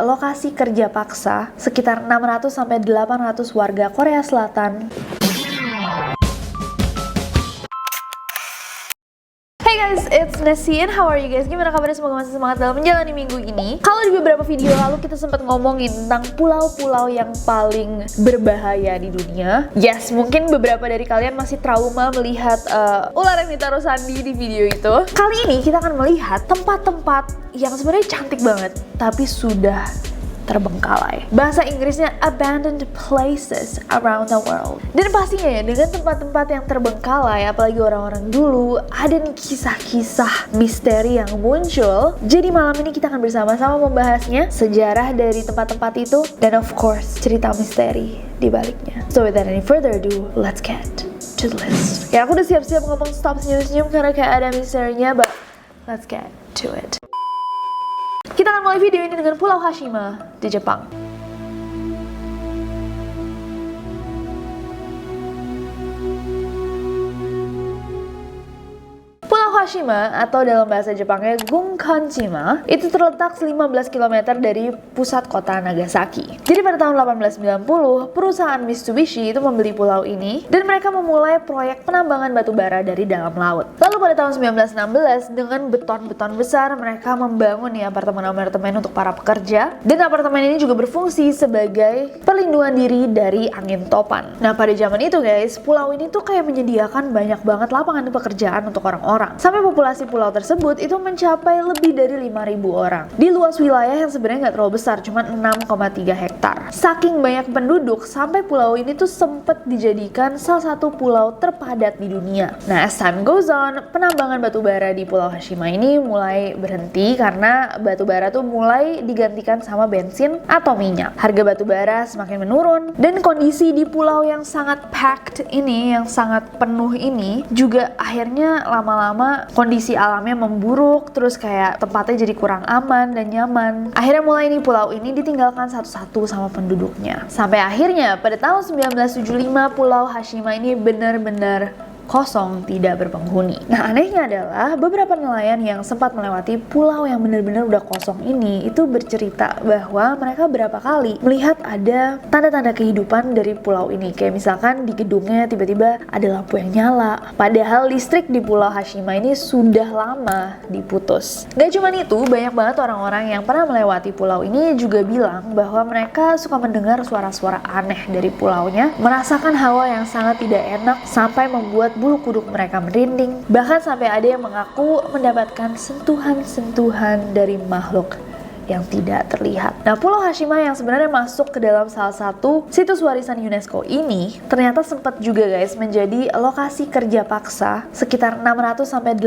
lokasi kerja paksa sekitar 600-800 warga Korea Selatan. Hey guys, it's Nessie and how are you guys? Gimana kabarnya? Semoga masih semangat dalam menjalani minggu ini. Kalau di beberapa video lalu kita sempat ngomongin tentang pulau-pulau yang paling berbahaya di dunia. Yes, mungkin beberapa dari kalian masih trauma melihat ular yang ditaruh Sandi di video itu. Kali ini kita akan melihat tempat-tempat yang sebenarnya cantik banget, tapi sudah terbengkalai. Bahasa Inggrisnya abandoned places around the world. Dan pastinya ya, dengan tempat-tempat yang terbengkalai, apalagi orang-orang dulu, ada nih kisah-kisah misteri yang muncul. Jadi malam ini kita akan bersama-sama membahasnya, sejarah dari tempat-tempat itu, dan of course, cerita misteri di baliknya. So without any further ado, let's get to the list. Ya, aku udah siap-siap ngomong stop senyum-senyum karena kayak ada misterinya, but let's get to it. Kita akan mulai video ini dengan Pulau Hashima di Jepang. Hashima atau dalam bahasa Jepangnya Gunkanjima itu terletak 15 km dari pusat kota Nagasaki. Jadi pada tahun 1890, perusahaan Mitsubishi itu membeli pulau ini dan mereka memulai proyek penambangan batu bara dari dalam laut. Lalu pada tahun 1916 dengan beton-beton besar mereka membangun nih apartemen-apartemen untuk para pekerja, dan apartemen ini juga berfungsi sebagai perlindungan diri dari angin topan. Nah, pada zaman itu guys, pulau ini tuh kayak menyediakan banyak banget lapangan pekerjaan untuk orang-orang. Sampai populasi pulau tersebut itu mencapai lebih dari 5.000 orang. Di luas wilayah yang sebenarnya nggak terlalu besar, cuma 6,3 hektar. Saking banyak penduduk, sampai pulau ini tuh sempat dijadikan salah satu pulau terpadat di dunia. Nah, as time goes on, penambangan batu bara di Pulau Hashima ini mulai berhenti karena batu bara tuh mulai digantikan sama bensin atau minyak. Harga batu bara semakin menurun, dan kondisi di pulau yang sangat packed ini, yang sangat penuh ini, juga akhirnya lama-lama kondisi alamnya memburuk, terus kayak tempatnya jadi kurang aman dan nyaman. Akhirnya mulai nih pulau ini ditinggalkan satu-satu sama penduduknya. Sampai akhirnya pada tahun 1975 Pulau Hashima ini benar-benar kosong, tidak berpenghuni. Nah, anehnya adalah beberapa nelayan yang sempat melewati pulau yang benar-benar udah kosong ini itu bercerita bahwa mereka berapa kali melihat ada tanda-tanda kehidupan dari pulau ini. Kayak misalkan di gedungnya tiba-tiba ada lampu yang nyala. Padahal listrik di Pulau Hashima ini sudah lama diputus. Gak cuma itu, banyak banget orang-orang yang pernah melewati pulau ini juga bilang bahwa mereka suka mendengar suara-suara aneh dari pulaunya, merasakan hawa yang sangat tidak enak sampai membuat bulu kuduk mereka merinding. Bahkan sampai ada yang mengaku mendapatkan sentuhan-sentuhan dari makhluk yang tidak terlihat. Nah, Pulau Hashima yang sebenarnya masuk ke dalam salah satu situs warisan UNESCO ini ternyata sempat juga guys menjadi lokasi kerja paksa sekitar 600-800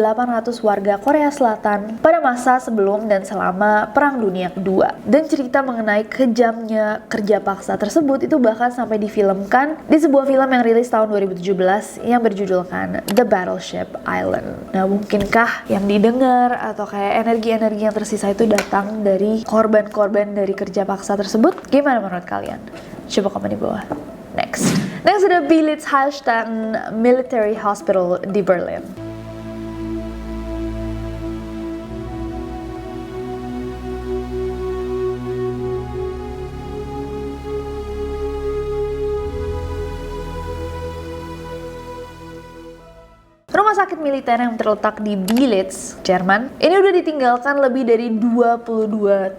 warga Korea Selatan pada masa sebelum dan selama Perang Dunia Kedua. Dan cerita mengenai kejamnya kerja paksa tersebut itu bahkan sampai difilmkan di sebuah film yang rilis tahun 2017 yang berjudulkan The Battleship Island. Nah, mungkinkah yang didengar atau kayak energi-energi yang tersisa itu datang dari korban-korban dari kerja paksa tersebut? Gimana menurut kalian? Coba komen di bawah. Next ada Bilitz Hallstatt Military Hospital di Berlin. Rumah sakit militer yang terletak di Bilitz, Jerman, ini udah ditinggalkan lebih dari 22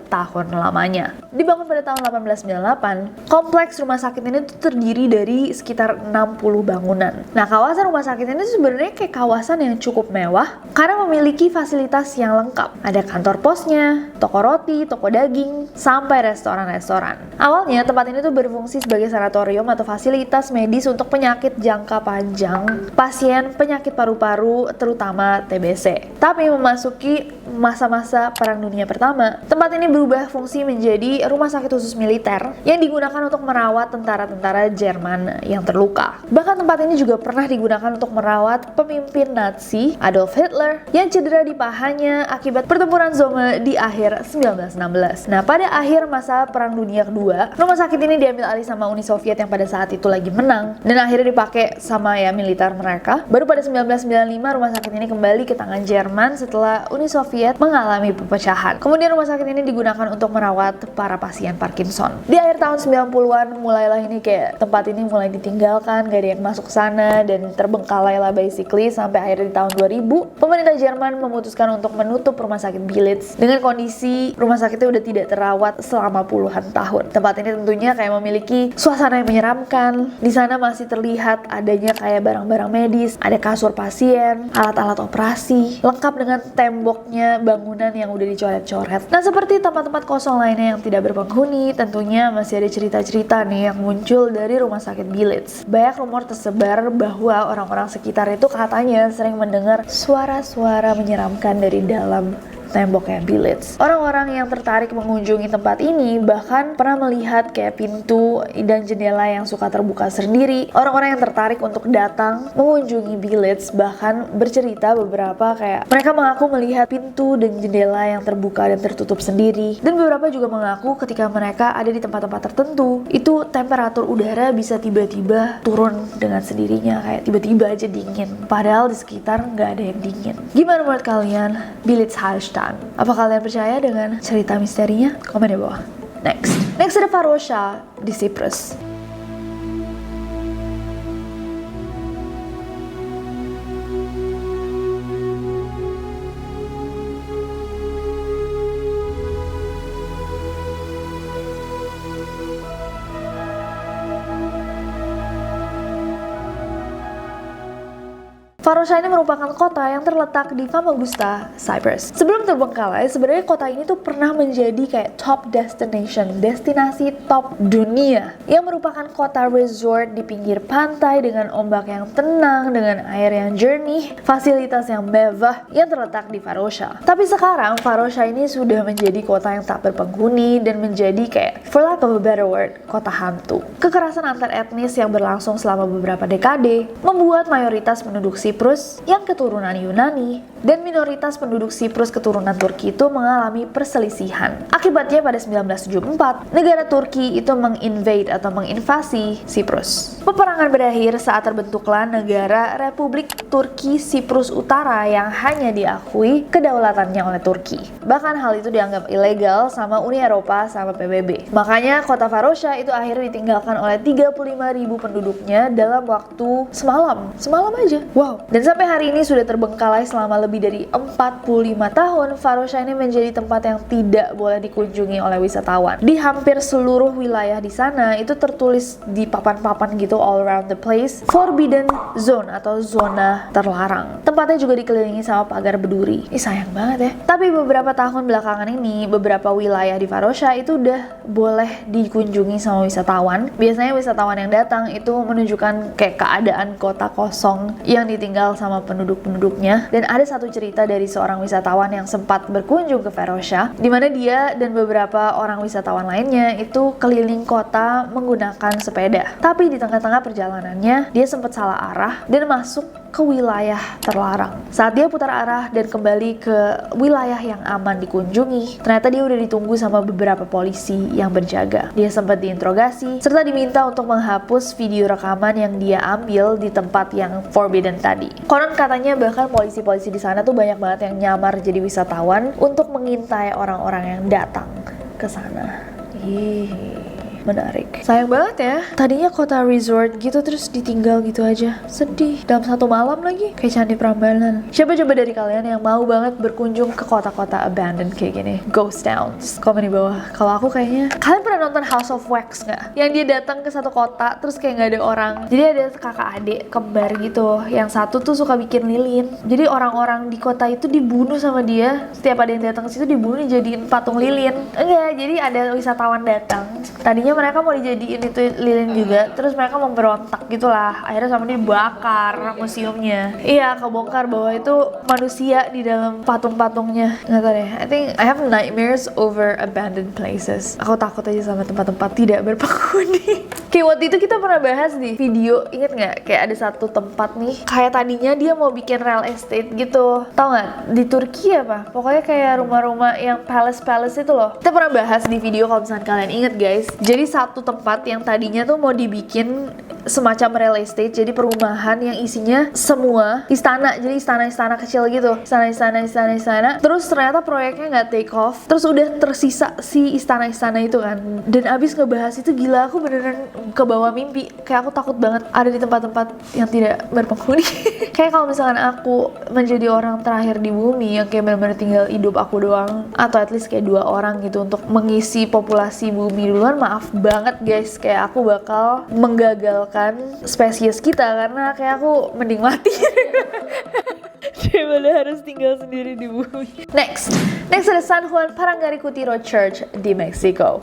tahun lamanya. Dibangun pada tahun 1898, kompleks rumah sakit ini tuh terdiri dari sekitar 60 bangunan. Nah, kawasan rumah sakit ini sebenarnya kayak kawasan yang cukup mewah karena memiliki fasilitas yang lengkap. Ada kantor posnya, toko roti, toko daging, sampai restoran-restoran. Awalnya tempat ini tuh berfungsi sebagai sanatorium atau fasilitas medis untuk penyakit jangka panjang, pasien penyakit paru-paru terutama TBC. Tapi memasuki masa-masa Perang Dunia Pertama, tempat ini berubah fungsi menjadi rumah sakit khusus militer yang digunakan untuk merawat tentara-tentara Jerman yang terluka. Bahkan tempat ini juga pernah digunakan untuk merawat pemimpin Nazi Adolf Hitler yang cedera di pahanya akibat pertempuran Somme di akhir 1916. Nah, pada akhir masa Perang Dunia Kedua, rumah sakit ini diambil alih sama Uni Soviet yang pada saat itu lagi menang dan akhirnya dipakai sama ya militer mereka. Baru pada 1995 rumah sakit ini kembali ke tangan Jerman setelah Uni Soviet mengalami perpecahan. Kemudian rumah sakit ini digunakan untuk merawat para para pasien Parkinson. Di akhir tahun 90-an mulailah ini kayak tempat ini mulai ditinggalkan, gak ada yang masuk sana dan terbengkalai lah basically sampai akhirnya di tahun 2000 pemerintah Jerman memutuskan untuk menutup rumah sakit Bilitz dengan kondisi rumah sakitnya udah tidak terawat selama puluhan tahun. Tempat ini tentunya kayak memiliki suasana yang menyeramkan. Di sana masih terlihat adanya kayak barang-barang medis, ada kasur pasien, alat-alat operasi, lengkap dengan temboknya bangunan yang udah dicoret-coret. Nah, seperti tempat-tempat kosong lainnya yang tidak berpenghuni, tentunya masih ada cerita-cerita nih yang muncul dari rumah sakit Bilitz. Banyak rumor tersebar bahwa orang-orang sekitar itu katanya sering mendengar suara-suara menyeramkan dari dalam temboknya Bilitz. Orang-orang yang tertarik mengunjungi tempat ini bahkan pernah melihat kayak pintu dan jendela yang suka terbuka sendiri. Orang-orang yang tertarik untuk datang mengunjungi Bilitz bahkan bercerita beberapa kayak mereka mengaku melihat pintu dan jendela yang terbuka dan tertutup sendiri. Dan beberapa juga mengaku ketika mereka ada di tempat-tempat tertentu, itu temperatur udara bisa tiba-tiba turun dengan sendirinya, kayak tiba-tiba aja dingin. Padahal di sekitar nggak ada yang dingin. Gimana menurut kalian Bilitz Hallstatt? Apa kalian percaya dengan cerita misterinya? Komen di bawah. Next ada Varosha di Cyprus. Varosha ini merupakan kota yang terletak di Famagusta, Cyprus. Sebelum terbengkalai, sebenarnya kota ini tuh pernah menjadi kayak top destination, destinasi top dunia, yang merupakan kota resort di pinggir pantai dengan ombak yang tenang, dengan air yang jernih, fasilitas yang mewah yang terletak di Varosha. Tapi sekarang Varosha ini sudah menjadi kota yang tak berpenghuni dan menjadi kayak, for lack of a better word, kota hantu. Kekerasan antar etnis yang berlangsung selama beberapa dekade membuat mayoritas penduduk Siprus yang keturunan Yunani dan minoritas penduduk Siprus keturunan Turki itu mengalami perselisihan. Akibatnya pada 1974, negara Turki itu menginvade atau menginvasi Siprus. Peperangan berakhir saat terbentuklah negara Republik Turki Siprus Utara yang hanya diakui kedaulatannya oleh Turki. Bahkan hal itu dianggap ilegal sama Uni Eropa sama PBB. Makanya kota Varosha itu akhirnya ditinggalkan oleh 35.000 penduduknya dalam waktu semalam aja. Wow. Dan sampai hari ini sudah terbengkalai selama lebih dari 45 tahun, Varosha ini menjadi tempat yang tidak boleh dikunjungi oleh wisatawan. Di hampir seluruh wilayah di sana itu tertulis di papan-papan gitu all around the place, forbidden zone atau zona terlarang. Tempatnya juga dikelilingi sama pagar berduri. Sayang banget ya. Tapi beberapa tahun belakangan ini, beberapa wilayah di Varosha itu udah boleh dikunjungi sama wisatawan. Biasanya wisatawan yang datang itu menunjukkan kayak keadaan kota kosong yang ditinggal sama penduduk-penduduknya. Dan ada satu cerita dari seorang wisatawan yang sempat berkunjung ke Varosha, di mana dia dan beberapa orang wisatawan lainnya itu keliling kota menggunakan sepeda. Tapi di tengah-tengah perjalanannya, dia sempat salah arah dan masuk ke wilayah terlarang. Saat dia putar arah dan kembali ke wilayah yang aman dikunjungi, ternyata dia udah ditunggu sama beberapa polisi yang berjaga. Dia sempat diinterogasi, serta diminta untuk menghapus video rekaman yang dia ambil di tempat yang forbidden tadi. Konon katanya bahkan polisi-polisi di sana tuh banyak banget yang nyamar jadi wisatawan untuk mengintai orang-orang yang datang ke sana. Menarik. Sayang banget ya, tadinya kota resort gitu terus ditinggal gitu aja. Sedih. Dalam satu malam lagi, kayak Candi Prambanan. Siapa coba dari kalian yang mau banget berkunjung ke kota-kota abandoned kayak gini? Ghost towns. Komen di bawah. Kalau aku kayaknya, kalian pernah nonton House of Wax nggak? Yang dia datang ke satu kota terus kayak nggak ada orang. Jadi ada kakak adik kembar gitu. Yang satu tuh suka bikin lilin. Jadi orang-orang di kota itu dibunuh sama dia. Setiap ada yang datang ke situ dibunuh jadiin patung lilin. Enggak, jadi ada wisatawan datang. Tadinya mereka mau dijadiin itu lilin juga, terus mereka memberontak gitulah. Akhirnya sama dia dibakar museumnya. Iya, kebongkar bahwa itu manusia di dalam patung-patungnya. Nggak tahu deh, I think I have nightmares over abandoned places. Aku takut aja sama tempat-tempat tidak berpenghuni. Kayak waktu itu kita pernah bahas di video, inget nggak? Kayak ada satu tempat nih, kayak tadinya dia mau bikin real estate gitu. Tau nggak? Di Turki apa? Pokoknya kayak rumah-rumah yang palace-palace itu loh. Kita pernah bahas di video kalau misalnya kalian inget guys. Jadi satu tempat yang tadinya tuh mau dibikin semacam real estate, jadi perumahan yang isinya semua istana, jadi istana-istana kecil gitu, istana. Terus ternyata proyeknya nggak take off, terus udah tersisa si istana-istana itu kan. Dan abis ngebahas itu gila, aku beneran kebawa mimpi, kayak aku takut banget ada di tempat-tempat yang tidak berpenghuni. Kayak kalau misalkan aku menjadi orang terakhir di bumi yang kayak bener-bener tinggal hidup aku doang, atau at least kayak 2 orang gitu untuk mengisi populasi bumi duluan, maaf banget guys, kayak aku bakal menggagalkan spesies kita karena kayak aku mending mati daripada harus tinggal sendiri di bumi. Next ada San Juan Parangaricutiro Church di Meksiko.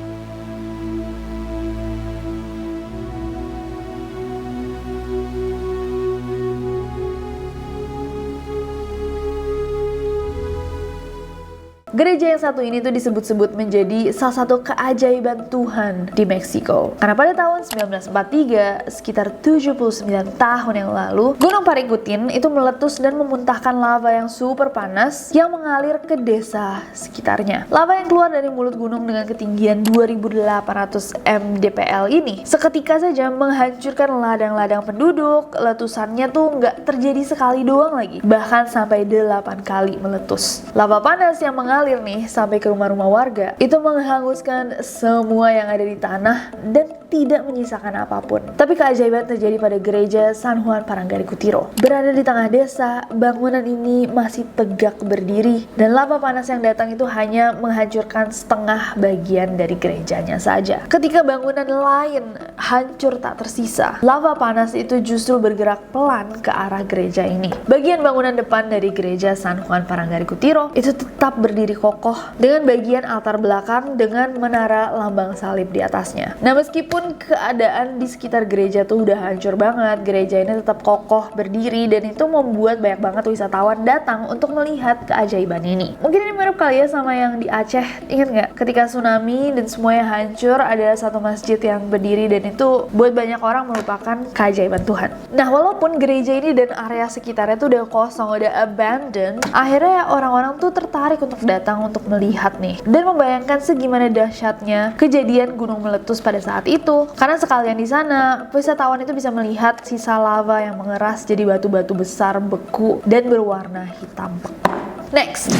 Gereja yang satu ini tuh disebut-sebut menjadi salah satu keajaiban Tuhan di Meksiko. Karena pada tahun 1943, sekitar 79 tahun yang lalu, Gunung Parikutin itu meletus dan memuntahkan lava yang super panas yang mengalir ke desa sekitarnya. Lava yang keluar dari mulut gunung dengan ketinggian 2.800 mdpl ini seketika saja menghancurkan ladang-ladang penduduk. Letusannya tuh nggak terjadi sekali doang lagi, bahkan sampai 8 kali meletus. Lava panas yang mengalir nih sampai ke rumah-rumah warga itu menghanguskan semua yang ada di tanah dan tidak menyisakan apapun. Tapi keajaiban terjadi pada gereja San Juan Parangaricutiro. Berada di tengah desa, bangunan ini masih tegak berdiri dan lava panas yang datang itu hanya menghancurkan setengah bagian dari gerejanya saja. Ketika bangunan lain hancur tak tersisa, lava panas itu justru bergerak pelan ke arah gereja ini. Bagian bangunan depan dari gereja San Juan Parangaricutiro itu tetap berdiri kokoh dengan bagian altar belakang dengan menara lambang salib di atasnya. Nah, meskipun keadaan di sekitar gereja tuh udah hancur banget, gereja ini tetap kokoh berdiri dan itu membuat banyak banget wisatawan datang untuk melihat keajaiban ini. Mungkin ini mirip kali ya sama yang di Aceh. Ingat nggak? Ketika tsunami dan semuanya hancur, ada satu masjid yang berdiri dan itu buat banyak orang merupakan keajaiban Tuhan. Nah, walaupun gereja ini dan area sekitarnya tuh udah kosong, udah abandoned, akhirnya orang-orang tuh tertarik untuk datang untuk melihat nih dan membayangkan segimana dahsyatnya kejadian gunung meletus pada saat itu. Karena sekalian di sana, wisatawan itu bisa melihat sisa lava yang mengeras jadi batu-batu besar beku dan berwarna hitam pekat. Next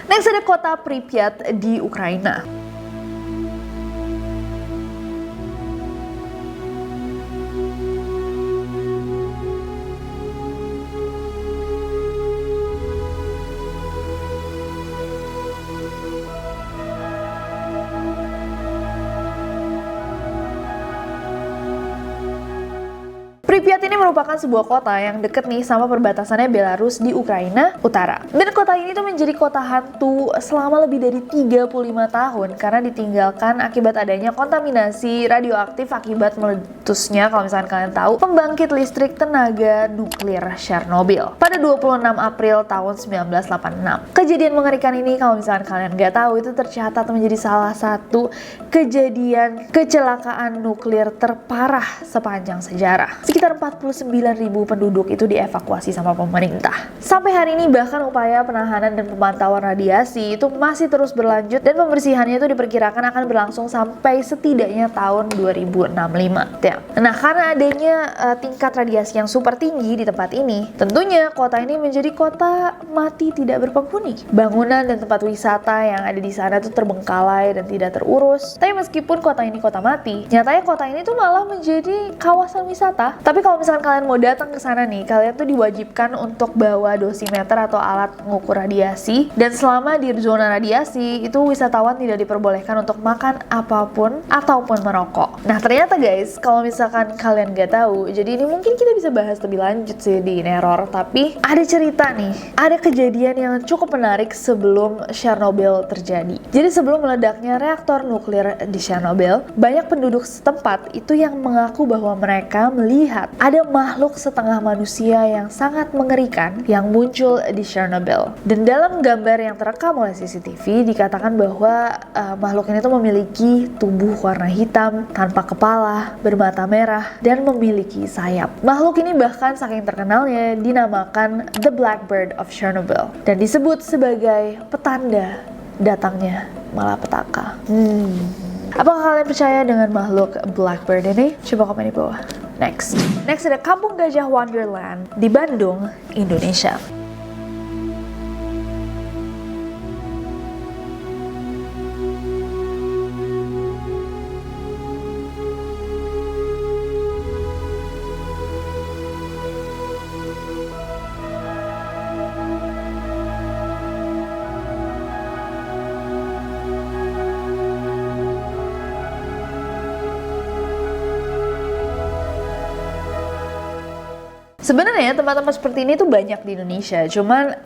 ada kota Pripyat di Ukraina. Pripyat ini merupakan sebuah kota yang deket nih sama perbatasannya Belarus di Ukraina Utara. Dan kota ini tuh menjadi kota hantu selama lebih dari 35 tahun karena ditinggalkan akibat adanya kontaminasi radioaktif akibat meletusnya, kalau misalkan kalian tahu, pembangkit listrik tenaga nuklir Chernobyl pada 26 April tahun 1986. Kejadian mengerikan ini, kalau misalkan kalian nggak tahu, itu tercatat menjadi salah satu kejadian kecelakaan nuklir terparah sepanjang sejarah. Sekitar 49.000 penduduk itu dievakuasi sama pemerintah. Sampai hari ini bahkan upaya penahanan dan pemantauan radiasi itu masih terus berlanjut dan pembersihannya itu diperkirakan akan berlangsung sampai setidaknya tahun 2065. Nah, karena adanya tingkat radiasi yang super tinggi di tempat ini, tentunya kota ini menjadi kota mati tidak berpenghuni. Bangunan dan tempat wisata yang ada di sana tuh terbengkalai dan tidak terurus. Tapi meskipun kota ini kota mati, nyatanya kota ini tuh malah menjadi kawasan wisata. Tapi kalau misalkan kalian mau datang ke sana nih, kalian tuh diwajibkan untuk bawa dosimeter atau alat mengukur radiasi. Dan selama di zona radiasi, itu wisatawan tidak diperbolehkan untuk makan apapun ataupun merokok. Nah, ternyata guys, kalau misalkan kalian gak tahu, jadi ini mungkin kita bisa bahas lebih lanjut sih di Neror. Tapi ada cerita nih, ada kejadian yang cukup menarik sebelum Chernobyl terjadi. Jadi sebelum meledaknya reaktor nuklir di Chernobyl, banyak penduduk setempat itu yang mengaku bahwa mereka melihat ada makhluk setengah manusia yang sangat mengerikan yang muncul di Chernobyl. Dan dalam gambar yang terekam oleh CCTV dikatakan bahwa makhluk ini tuh memiliki tubuh warna hitam, tanpa kepala, bermata merah, dan memiliki sayap. Makhluk ini bahkan saking terkenalnya dinamakan The Blackbird of Chernobyl dan disebut sebagai petanda datangnya malapetaka. Apakah kalian percaya dengan makhluk Blackbird ini? Coba komen di bawah. Next ada Kampung Gajah Wonderland di Bandung, Indonesia. Sebenarnya tempat-tempat seperti ini tuh banyak di Indonesia, cuman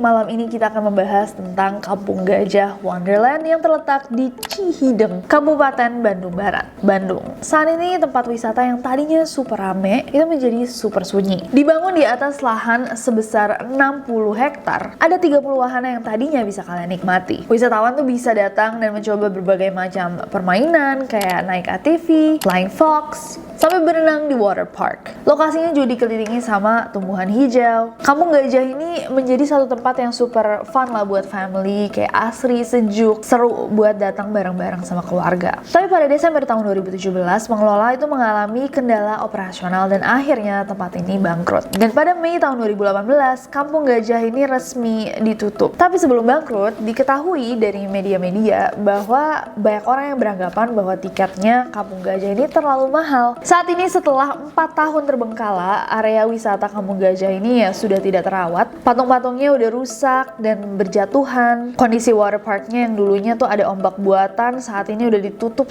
malam ini kita akan membahas tentang Kampung Gajah Wonderland yang terletak di Cihideng, Kabupaten Bandung Barat, Bandung. Saat ini tempat wisata yang tadinya super rame, itu menjadi super sunyi. Dibangun di atas lahan sebesar 60 hektar, ada 30 wahana yang tadinya bisa kalian nikmati. Wisatawan tuh bisa datang dan mencoba berbagai macam permainan, kayak naik ATV, flying fox, sampai berenang di water park. Lokasinya juga dikelilingi sama tumbuhan hijau. Kampung Gajah ini menjadi satu tempat yang super fun lah buat family, kayak asri, sejuk, seru buat datang bareng-bareng sama keluarga. Tapi pada Desember tahun 2017, pengelola itu mengalami kendala operasional dan akhirnya tempat ini bangkrut. Dan pada Mei tahun 2018, Kampung Gajah ini resmi ditutup. Tapi sebelum bangkrut, diketahui dari media-media bahwa banyak orang yang beranggapan bahwa tiketnya Kampung Gajah ini terlalu mahal. Saat ini setelah 4 tahun terbengkalai, area wisata Kampung Gajah ini ya sudah tidak terawat. Patung-patungnya udah rusak dan berjatuhan. Kondisi water parknya yang dulunya tuh ada ombak buatan, saat ini udah tertutup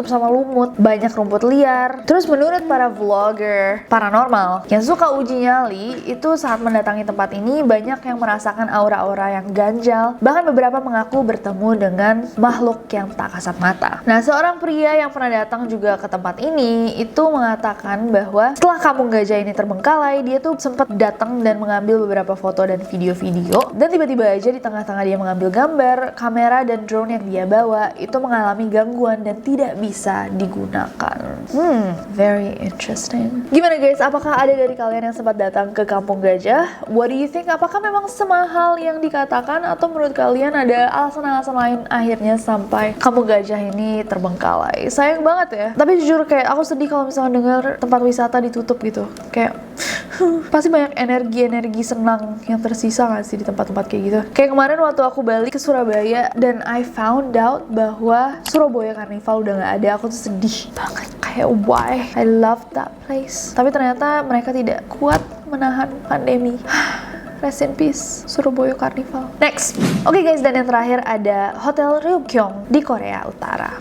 sama lumut. Banyak rumput liar. Terus menurut para vlogger paranormal yang suka uji nyali, itu saat mendatangi tempat ini banyak yang merasakan aura-aura yang ganjal. Bahkan beberapa mengaku bertemu dengan makhluk yang tak kasat mata. Nah, seorang pria yang pernah datang juga ke tempat ini itu mengatakan bahwa setelah Kampung Gajah ini terbengkalai, dia tuh sempat datang dan mengambil beberapa foto dan video-video, dan tiba-tiba aja di tengah-tengah dia mengambil gambar, kamera dan drone yang dia bawa itu mengalami gangguan dan tidak bisa digunakan. Very interesting. Gimana guys, apakah ada dari kalian yang sempat datang ke Kampung Gajah? What do you think? Apakah memang semahal yang dikatakan, atau menurut kalian ada alasan-alasan lain akhirnya sampai Kampung Gajah ini terbengkalai? Sayang banget ya. Tapi jujur kayak aku sedih kalau misalnya dengar tempat wisata ditutup gitu. Kayak pasti banyak energi senang yang tersisa gak sih di tempat-tempat kayak gitu. Kayak kemarin waktu aku balik ke Surabaya dan I found out bahwa Surabaya Carnival udah gak ada, aku tuh sedih banget. Kayak why? I love that place. Tapi ternyata mereka tidak kuat menahan pandemi. Rest in peace, Surabaya Carnival. Next. Oke guys, dan yang terakhir ada Hotel Ryugyong di Korea Utara.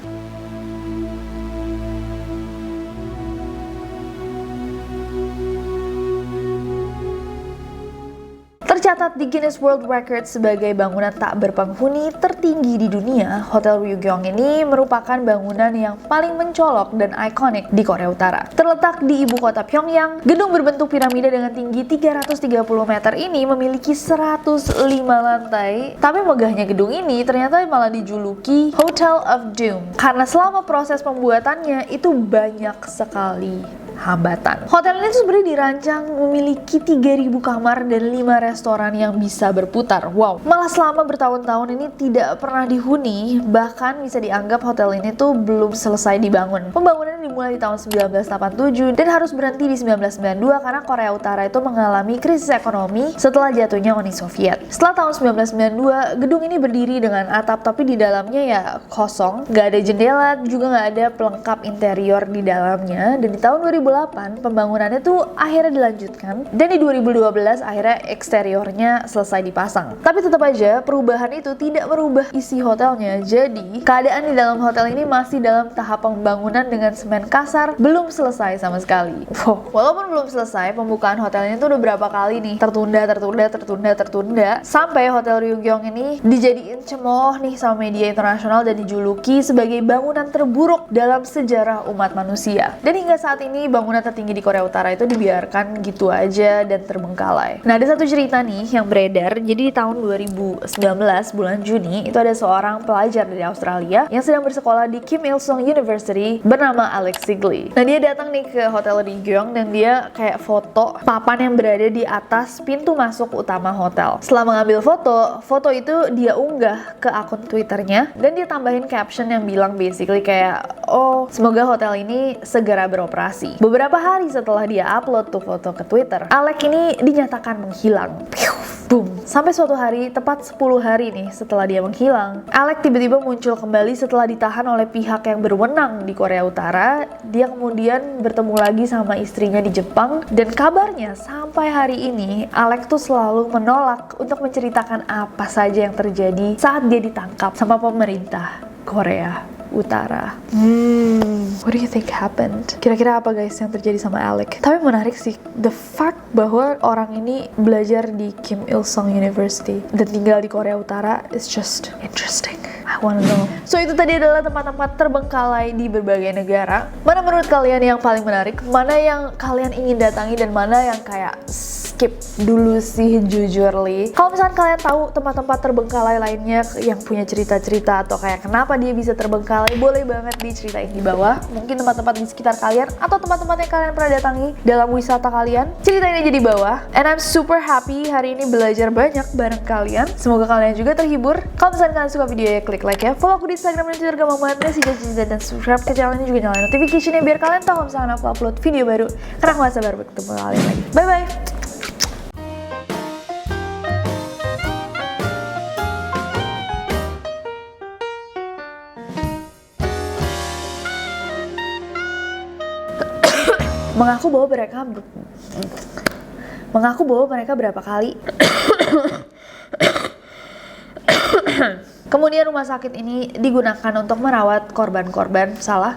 Tercatat di Guinness World Records sebagai bangunan tak berpenghuni tertinggi di dunia, Hotel Ryugyong ini merupakan bangunan yang paling mencolok dan ikonik di Korea Utara. Terletak di ibu kota Pyongyang, gedung berbentuk piramida dengan tinggi 330 meter ini memiliki 105 lantai. Tapi megahnya gedung ini ternyata malah dijuluki Hotel of Doom, karena selama proses pembuatannya itu banyak sekali hambatan. Hotel ini tuh sebenarnya dirancang memiliki 3.000 kamar dan 5 restoran yang bisa berputar. Wow. Malah selama bertahun-tahun ini tidak pernah dihuni, bahkan bisa dianggap hotel ini tuh belum selesai dibangun. Pembangunannya dimulai di tahun 1987 dan harus berhenti di 1992 karena Korea Utara itu mengalami krisis ekonomi setelah jatuhnya Uni Soviet. Setelah tahun 1992, gedung ini berdiri dengan atap tapi di dalamnya ya kosong, nggak ada jendela, juga nggak ada pelengkap interior di dalamnya. Dan di tahun 2008 pembangunannya tuh akhirnya dilanjutkan dan di 2012 akhirnya eksteriornya selesai dipasang. Tapi tetap aja perubahan itu tidak merubah isi hotelnya. Jadi keadaan di dalam hotel ini masih dalam tahap pembangunan dengan semen kasar, belum selesai sama sekali. Wow. Walaupun belum selesai, pembukaan hotelnya tuh udah berapa kali nih tertunda sampai Hotel Ryugyong ini dijadiin cemooh nih sama media internasional dan dijuluki sebagai bangunan terburuk dalam sejarah umat manusia. Dan hingga saat ini bangunan tertinggi di Korea Utara itu dibiarkan gitu aja dan terbengkalai. Nah, ada satu cerita nih yang beredar. Jadi di tahun 2019 bulan Juni itu ada seorang pelajar dari Australia yang sedang bersekolah di Kim Il Sung University bernama Alex Sigley. Nah, dia datang nih ke Hotel Ryugyong dan dia kayak foto papan yang berada di atas pintu masuk utama hotel. Setelah mengambil foto itu dia unggah ke akun Twitternya dan dia tambahin caption yang bilang basically kayak oh semoga hotel ini segera beroperasi. Beberapa hari setelah dia upload tuh foto ke Twitter, Alec ini dinyatakan menghilang. Boom. Sampai suatu hari, tepat 10 hari nih setelah dia menghilang, Alec tiba-tiba muncul kembali setelah ditahan oleh pihak yang berwenang di Korea Utara. Dia kemudian bertemu lagi sama istrinya di Jepang, dan kabarnya sampai hari ini Alec tuh selalu menolak untuk menceritakan apa saja yang terjadi saat dia ditangkap sama pemerintah Korea Utara. What do you think happened? Kira-kira apa guys yang terjadi sama Alec? Tapi menarik sih, the fact bahwa orang ini belajar di Kim Il Sung University dan tinggal di Korea Utara is just interesting. I wanna know. So itu tadi adalah tempat-tempat terbengkalai di berbagai negara. Mana menurut kalian yang paling menarik? Mana yang kalian ingin datangi dan mana yang kayak skip dulu sih jujurly. Kalau misalkan kalian tahu tempat-tempat terbengkalai lainnya yang punya cerita-cerita atau kayak kenapa dia bisa terbengkalai, boleh banget diceritain di bawah. Mungkin tempat-tempat di sekitar kalian atau tempat-tempat yang kalian pernah datangi dalam wisata kalian, ceritain aja di bawah. And I'm super happy hari ini belajar banyak bareng kalian. Semoga kalian juga terhibur. Kalau misalkan kalian suka video ya klik like ya. Follow aku di Instagram dan Twitter gampang banget. Dan subscribe ke channel ini juga, nyalain notification-nya biar kalian tahu kalau misalkan aku upload video baru. Karena aku gak sabar bertemu kalian lagi. Bye bye. Mengaku bahwa mereka berapa kali kemudian rumah sakit ini digunakan untuk merawat korban-korban salah